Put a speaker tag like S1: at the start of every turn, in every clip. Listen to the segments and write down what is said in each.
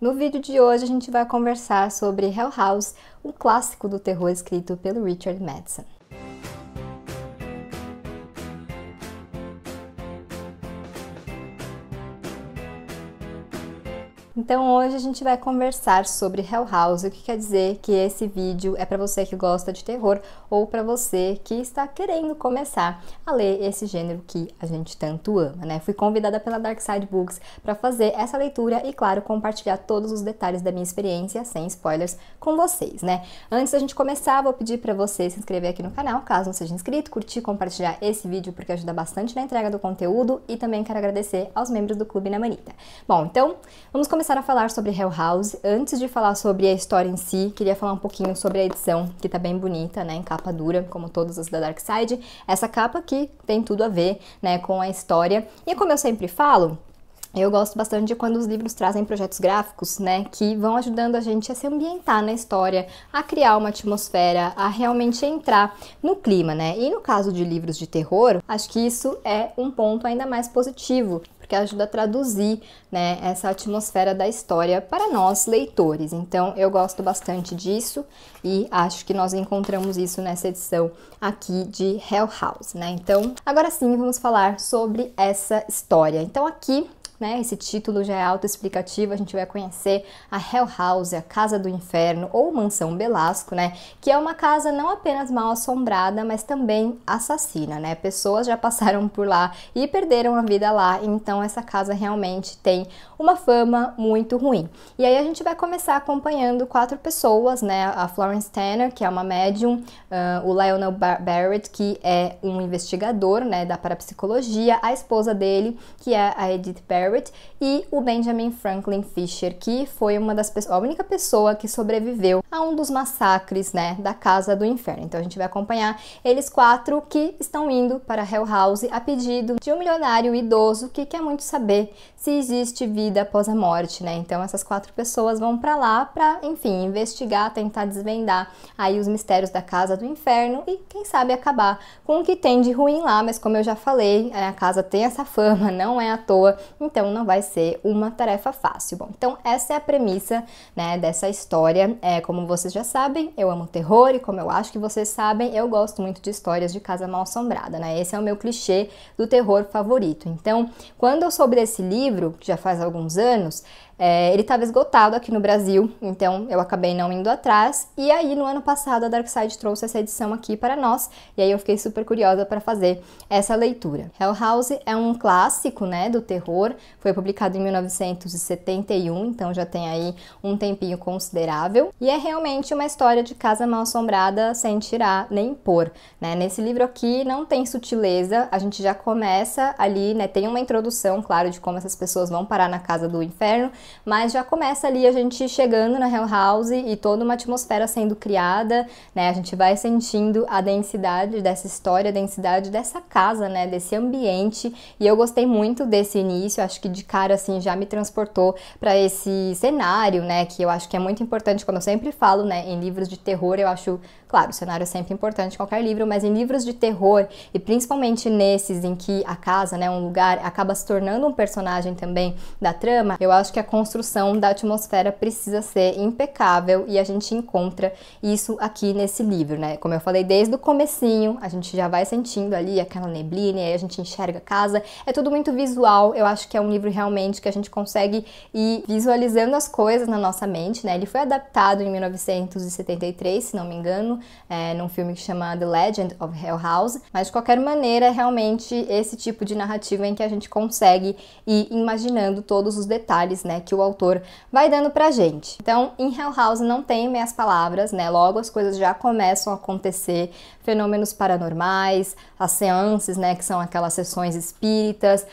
S1: No vídeo de hoje a gente vai conversar sobre Hell House, um clássico do terror escrito pelo Richard Matheson. Então hoje a gente vai conversar sobre Hell House, o que quer dizer que esse vídeo é para você que gosta de terror ou para você que está querendo começar a ler esse gênero que a gente tanto ama, né? Fui convidada pela Dark Side Books para fazer essa leitura e, claro, compartilhar todos os detalhes da minha experiência, sem spoilers, com vocês, né? Antes da gente começar, vou pedir para você se inscrever aqui no canal, caso não seja inscrito, curtir, compartilhar esse vídeo porque ajuda bastante na entrega do conteúdo e também quero agradecer aos membros do Clube Namanita. Bom, então vamos começar a falar sobre Hell House. Antes de falar sobre a história em si, queria falar um pouquinho sobre a edição, que tá bem bonita, né, em capa dura, como todas as da Dark Side. Essa capa aqui tem tudo a ver, né, com a história. E como eu sempre falo, eu gosto bastante de quando os livros trazem projetos gráficos, né, que vão ajudando a gente a se ambientar na história, a criar uma atmosfera, a realmente entrar no clima, né. E no caso de livros de terror, acho que isso é um ponto ainda mais positivo, porque ajuda a traduzir, né, essa atmosfera da história para nós, leitores. Então, eu gosto bastante disso e acho que nós encontramos isso nessa edição aqui de Hell House, né? Então, agora sim, vamos falar sobre essa história. Então, aqui, né, esse título já é autoexplicativo, a gente vai conhecer a Hell House, a Casa do Inferno, ou Mansão Belasco, né, que é uma casa não apenas mal assombrada, mas também assassina, né, pessoas já passaram por lá e perderam a vida lá, então essa casa realmente tem uma fama muito ruim. E aí a gente vai começar acompanhando 4 pessoas, né, a Florence Tanner, que é uma médium, o Lionel Barrett, que é um investigador, né, da parapsicologia, a esposa dele, que é a Edith Barrett, e o Benjamin Franklin Fisher, que foi a única pessoa que sobreviveu a um dos massacres, né, da Casa do Inferno. Então a gente vai acompanhar eles 4 que estão indo para Hell House a pedido de um milionário idoso que quer muito saber se existe vida após a morte, né? Então essas 4 pessoas vão para lá para, enfim, investigar, tentar desvendar aí os mistérios da Casa do Inferno e quem sabe acabar com o que tem de ruim lá, mas como eu já falei, a casa tem essa fama, não é à toa, então não vai ser uma tarefa fácil. Bom, então essa é a premissa, né, dessa história. Como vocês já sabem, eu amo terror e como eu acho que vocês sabem, eu gosto muito de histórias de casa mal assombrada, né? Esse é o meu clichê do terror favorito. Então, quando eu soube desse livro, que já faz alguns anos, ele estava esgotado aqui no Brasil, então eu acabei não indo atrás, e aí no ano passado a Dark Side trouxe essa edição aqui para nós, e aí eu fiquei super curiosa para fazer essa leitura. Hell House é um clássico, né, do terror, foi publicado em 1971, então já tem aí um tempinho considerável, e é realmente uma história de casa mal assombrada sem tirar nem pôr, né? Nesse livro aqui não tem sutileza, a gente já começa ali, né, tem uma introdução, claro, de como essas pessoas vão parar na Casa do Inferno, mas já começa ali a gente chegando na Hell House e toda uma atmosfera sendo criada, né? A gente vai sentindo a densidade dessa história, a densidade dessa casa, né? Desse ambiente, e eu gostei muito desse início, acho que de cara assim já me transportou para esse cenário, né? Que eu acho que é muito importante, como eu sempre falo, né? Em livros de terror, eu acho, claro, o cenário é sempre importante em qualquer livro, mas em livros de terror, e principalmente nesses em que a casa, né? Um lugar acaba se tornando um personagem também da trama, eu acho que a construção da atmosfera precisa ser impecável e a gente encontra isso aqui nesse livro, né? Como eu falei, desde o comecinho, a gente já vai sentindo ali aquela neblina e aí a gente enxerga a casa, é tudo muito visual, eu acho que é um livro realmente que a gente consegue ir visualizando as coisas na nossa mente, né? Ele foi adaptado em 1973, se não me engano, num filme que chama The Legend of Hell House, mas de qualquer maneira é realmente esse tipo de narrativa em que a gente consegue ir imaginando todos os detalhes, né, que o autor vai dando pra gente. Então, em Hell House não tem meias palavras, né, logo as coisas já começam a acontecer, fenômenos paranormais, as seances, né, que são aquelas sessões espíritas,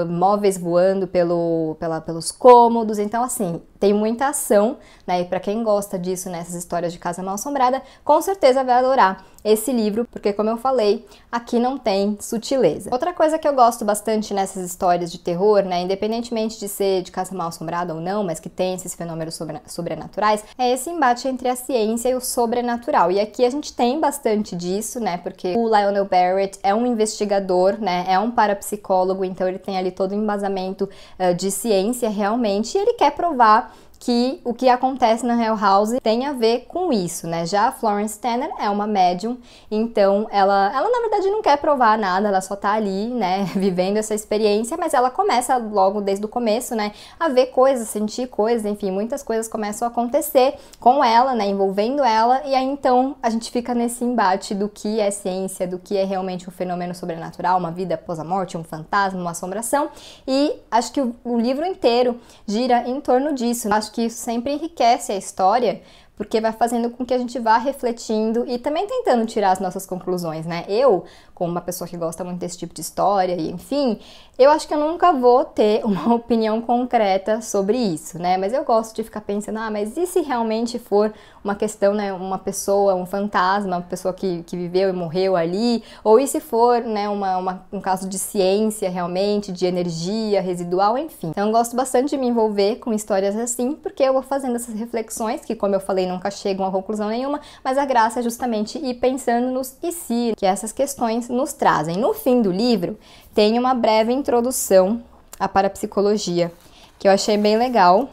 S1: móveis voando pelos cômodos, então assim, tem muita ação, né, e pra quem gosta disso, nessas histórias de casa mal assombrada, com certeza vai adorar esse livro, porque como eu falei, aqui não tem sutileza. Outra coisa que eu gosto bastante nessas histórias de terror, né, independentemente de ser de casa mal assombrada ou não, mas que tem esses fenômenos sobrenaturais, é esse embate entre a ciência e o sobrenatural. E aqui a gente tem bastante disso, né, porque o Lionel Barrett é um investigador, né, é um parapsicólogo, então ele tem ali todo o embasamento de ciência realmente, e ele quer provar que o que acontece na Hell House tem a ver com isso, né? Já a Florence Tanner é uma médium, então ela na verdade não quer provar nada, ela só tá ali, né, vivendo essa experiência, mas ela começa logo desde o começo, né, a ver coisas, sentir coisas, enfim, muitas coisas começam a acontecer com ela, né, envolvendo ela, e aí então a gente fica nesse embate do que é ciência, do que é realmente um fenômeno sobrenatural, uma vida após a morte, um fantasma, uma assombração, e acho que o livro inteiro gira em torno disso. Acho que isso sempre enriquece a história, porque vai fazendo com que a gente vá refletindo e também tentando tirar as nossas conclusões, né? Eu, como uma pessoa que gosta muito desse tipo de história e enfim, eu acho que eu nunca vou ter uma opinião concreta sobre isso, né? Mas eu gosto de ficar pensando, mas e se realmente for uma questão, né, uma pessoa, um fantasma, uma pessoa que viveu e morreu ali, ou e se for, né, um caso de ciência realmente, de energia residual, enfim. Então eu gosto bastante de me envolver com histórias assim, porque eu vou fazendo essas reflexões, que como eu falei, nunca chegam a conclusão nenhuma, mas a graça é justamente ir pensando nos e se, que essas questões nos trazem. No fim do livro, tem uma breve introdução à parapsicologia, que eu achei bem legal,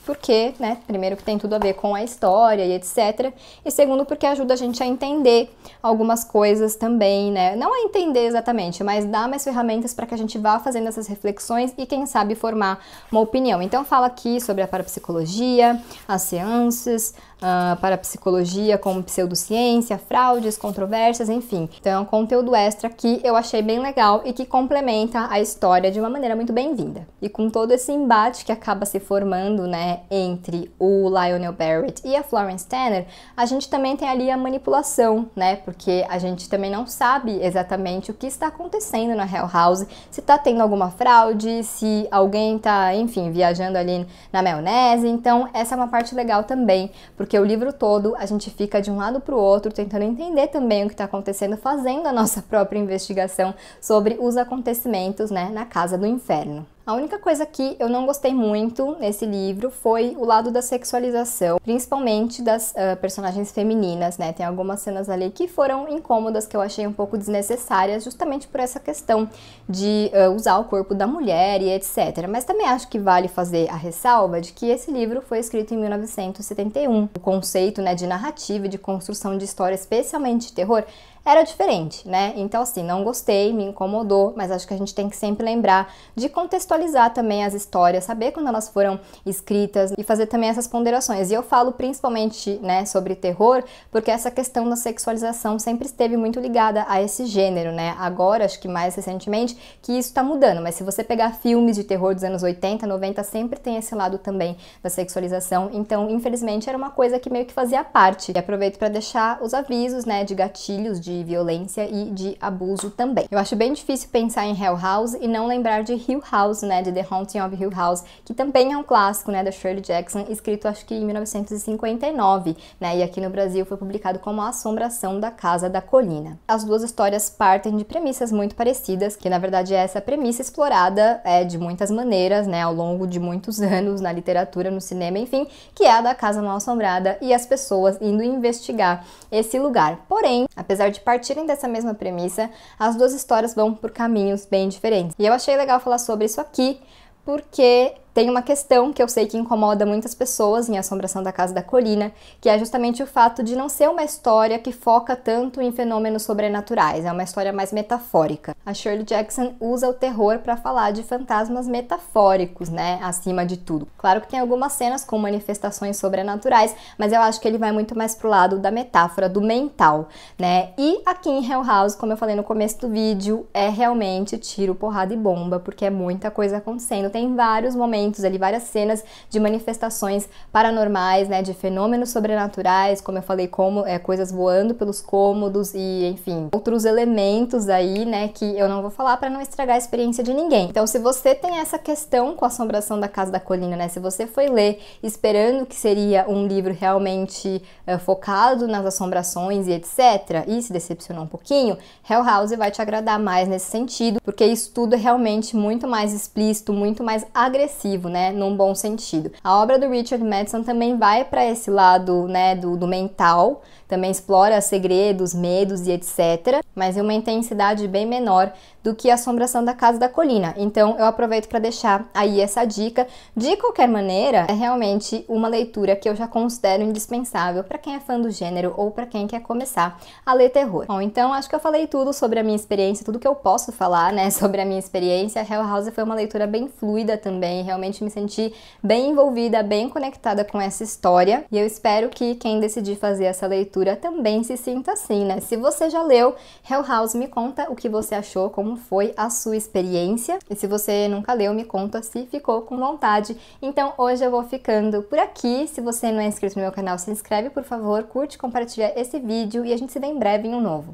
S1: porque, né, primeiro que tem tudo a ver com a história e etc, e segundo porque ajuda a gente a entender algumas coisas também, né, não a entender exatamente, mas dá mais ferramentas para que a gente vá fazendo essas reflexões e quem sabe formar uma opinião. Então fala aqui sobre a parapsicologia, as seances, a parapsicologia como pseudociência, fraudes, controvérsias, enfim. Então é um conteúdo extra que eu achei bem legal e que complementa a história de uma maneira muito bem-vinda. E com todo esse embate que acaba se formando, né, entre o Lionel Barrett e a Florence Tanner, a gente também tem ali a manipulação, né, porque a gente também não sabe exatamente o que está acontecendo na Hell House, se tá tendo alguma fraude, se alguém tá, enfim, viajando ali na maionese. Então essa é uma parte legal também, porque o livro todo a gente fica de um lado para o outro tentando entender também o que está acontecendo, fazendo a nossa própria investigação sobre os acontecimentos, né, na Casa do Inferno. A única coisa que eu não gostei muito nesse livro foi o lado da sexualização, principalmente das personagens femininas, né? Tem algumas cenas ali que foram incômodas, que eu achei um pouco desnecessárias, justamente por essa questão de usar o corpo da mulher e etc. Mas também acho que vale fazer a ressalva de que esse livro foi escrito em 1971. O conceito, né, de narrativa e de construção de história, especialmente de terror, era diferente, né? Então, assim, não gostei, me incomodou, mas acho que a gente tem que sempre lembrar de contextualizar também as histórias, saber quando elas foram escritas e fazer também essas ponderações. E eu falo principalmente, né, sobre terror, porque essa questão da sexualização sempre esteve muito ligada a esse gênero, né? Agora, acho que mais recentemente, que isso tá mudando, mas se você pegar filmes de terror dos anos 80, 90, sempre tem esse lado também da sexualização. Então, infelizmente, era uma coisa que meio que fazia parte. E aproveito para deixar os avisos, né, de gatilhos, de violência e de abuso também. Eu acho bem difícil pensar em Hell House e não lembrar de Hill House, né, de The Haunting of Hill House, que também é um clássico, né, da Shirley Jackson, escrito acho que em 1959, né, e aqui no Brasil foi publicado como A Assombração da Casa da Colina. As duas histórias partem de premissas muito parecidas, que na verdade é essa premissa explorada de muitas maneiras, né, ao longo de muitos anos na literatura, no cinema, enfim, que é a da Casa Mal Assombrada e as pessoas indo investigar esse lugar. Porém, apesar de partirem dessa mesma premissa, as duas histórias vão por caminhos bem diferentes. E eu achei legal falar sobre isso aqui, porque tem uma questão que eu sei que incomoda muitas pessoas em Assombração da Casa da Colina, que é justamente o fato de não ser uma história que foca tanto em fenômenos sobrenaturais, é uma história mais metafórica. A Shirley Jackson usa o terror para falar de fantasmas metafóricos, né, acima de tudo. Claro que tem algumas cenas com manifestações sobrenaturais, mas eu acho que ele vai muito mais pro lado da metáfora, do mental, né? E aqui em Hell House, como eu falei no começo do vídeo, é realmente tiro, porrada e bomba, porque é muita coisa acontecendo. Tem vários momentos ali, várias cenas de manifestações paranormais, né, de fenômenos sobrenaturais, como eu falei, como coisas voando pelos cômodos e, enfim, outros elementos aí, né, que eu não vou falar para não estragar a experiência de ninguém. Então, se você tem essa questão com a Assombração da Casa da Colina, né, se você foi ler esperando que seria um livro realmente focado nas assombrações e etc, e se decepcionou um pouquinho, Hell House vai te agradar mais nesse sentido, porque isso tudo é realmente muito mais explícito, muito mais agressivo, né, num bom sentido. A obra do Richard Matheson também vai para esse lado, né, do mental, também explora segredos, medos e etc, mas em uma intensidade bem menor do que Assombração da Casa da Colina. Então eu aproveito para deixar aí essa dica. De qualquer maneira, é realmente uma leitura que eu já considero indispensável para quem é fã do gênero ou para quem quer começar a ler terror. Bom, então acho que eu falei tudo sobre a minha experiência, tudo que eu posso falar, né, sobre a minha experiência. Hell House foi uma leitura bem fluida também, realmente me senti bem envolvida, bem conectada com essa história, e eu espero que quem decidir fazer essa leitura também se sinta assim, né? Se você já leu Hell House, me conta o que você achou, como foi a sua experiência, e se você nunca leu, me conta se ficou com vontade. Então hoje eu vou ficando por aqui. Se você não é inscrito no meu canal, se inscreve, por favor, curte, compartilha esse vídeo e a gente se vê em breve em um novo.